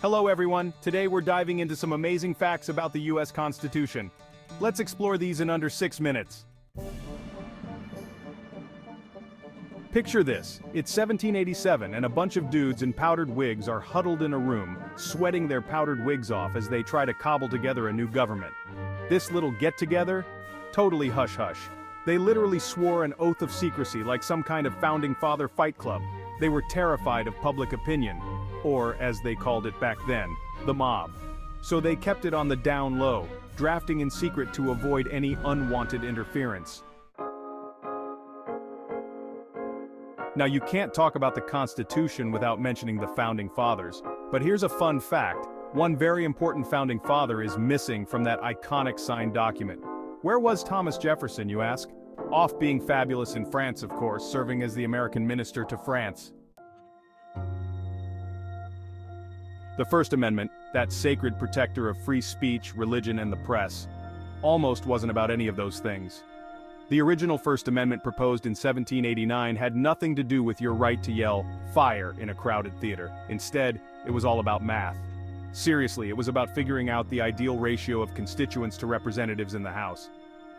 Hello everyone, today we're diving into some amazing facts about the US Constitution. Let's explore these in under 6 minutes. Picture this, it's 1787 and a bunch of dudes in powdered wigs are huddled in a room, sweating their powdered wigs off as they try to cobble together a new government. This little get-together? Totally hush-hush. They literally swore an oath of secrecy like some kind of founding father fight club. They were terrified of public opinion. Or, as they called it back then, the mob. So they kept it on the down low, drafting in secret to avoid any unwanted interference. Now you can't talk about the Constitution without mentioning the Founding Fathers, but here's a fun fact. One very important Founding Father is missing from that iconic signed document. Where was Thomas Jefferson, you ask? Off being fabulous in France, of course, serving as the American minister to France. The First Amendment, that sacred protector of free speech, religion, and the press, almost wasn't about any of those things. The original First Amendment proposed in 1789 had nothing to do with your right to yell, "Fire," in a crowded theater. Instead, it was all about math. Seriously, it was about figuring out the ideal ratio of constituents to representatives in the House.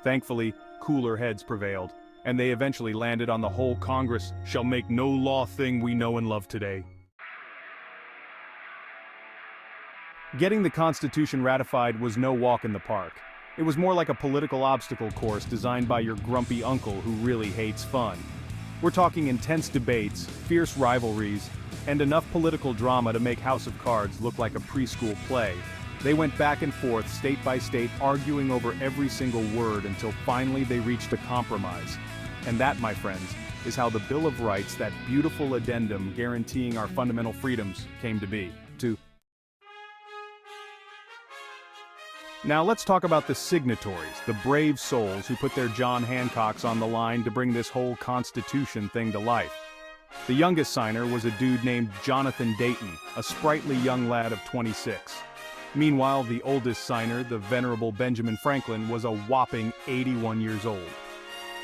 Thankfully, cooler heads prevailed, and they eventually landed on the whole Congress shall make no law thing we know and love today. Getting the Constitution ratified was no walk in the park. It was more like a political obstacle course designed by your grumpy uncle who really hates fun. We're talking intense debates, fierce rivalries, and enough political drama to make House of Cards look like a preschool play. They went back and forth, state by state, arguing over every single word until finally they reached a compromise. And that, my friends, is how the Bill of Rights, that beautiful addendum guaranteeing our fundamental freedoms, came to be. Now let's talk about the signatories, the brave souls who put their John Hancocks on the line to bring this whole Constitution thing to life. The youngest signer was a dude named Jonathan Dayton, a sprightly young lad of 26. Meanwhile, the oldest signer, the venerable Benjamin Franklin, was a whopping 81 years old.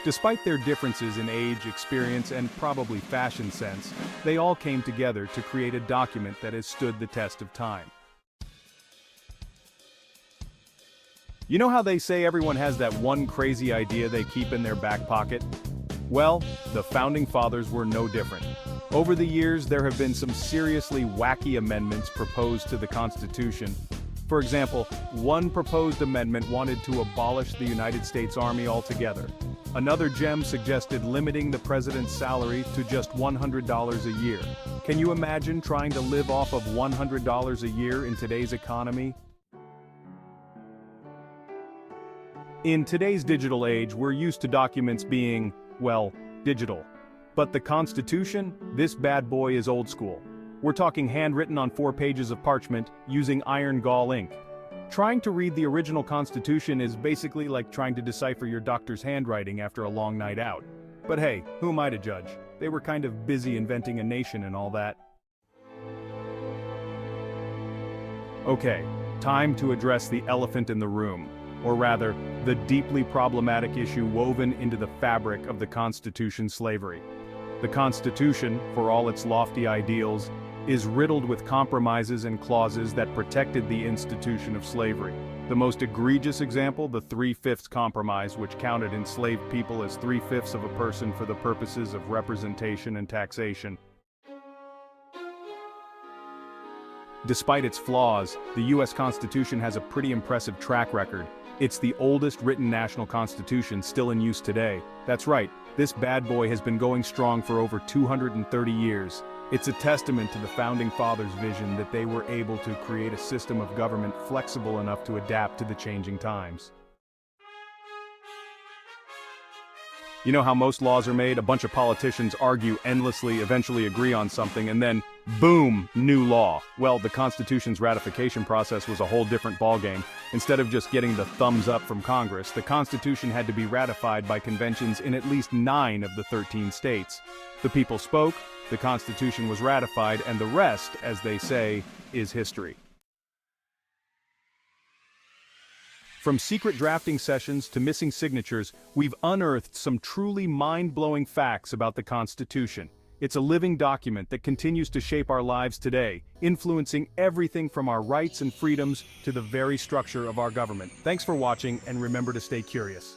Despite their differences in age, experience, and probably fashion sense, they all came together to create a document that has stood the test of time. You know how they say everyone has that one crazy idea they keep in their back pocket? Well, the Founding Fathers were no different. Over the years, there have been some seriously wacky amendments proposed to the Constitution. For example, one proposed amendment wanted to abolish the United States Army altogether. Another gem suggested limiting the president's salary to just $100 a year. Can you imagine trying to live off of $100 a year in today's economy? In today's digital age, we're used to documents being, well, digital. But the Constitution, this bad boy is old school. We're talking handwritten on 4 pages of parchment, using iron gall ink. Trying to read the original Constitution is basically like trying to decipher your doctor's handwriting after a long night out. But hey, who am I to judge? They were kind of busy inventing a nation and all that. Okay, time to address the elephant in the room. Or rather, the deeply problematic issue woven into the fabric of the Constitution: slavery. The Constitution, for all its lofty ideals, is riddled with compromises and clauses that protected the institution of slavery. The most egregious example, the 3/5 compromise, which counted enslaved people as 3/5 of a person for the purposes of representation and taxation. Despite its flaws, the US Constitution has a pretty impressive track record. It's the oldest written national constitution still in use today. That's right, this bad boy has been going strong for over 230 years. It's a testament to the Founding Fathers' vision that they were able to create a system of government flexible enough to adapt to the changing times. You know how most laws are made? A bunch of politicians argue endlessly, eventually agree on something, and then, boom, new law. Well, the Constitution's ratification process was a whole different ballgame. Instead of just getting the thumbs up from Congress, the Constitution had to be ratified by conventions in at least 9 of the 13 states. The people spoke, the Constitution was ratified, and the rest, as they say, is history. From secret drafting sessions to missing signatures, we've unearthed some truly mind-blowing facts about the Constitution. It's a living document that continues to shape our lives today, influencing everything from our rights and freedoms to the very structure of our government. Thanks for watching, and remember to stay curious.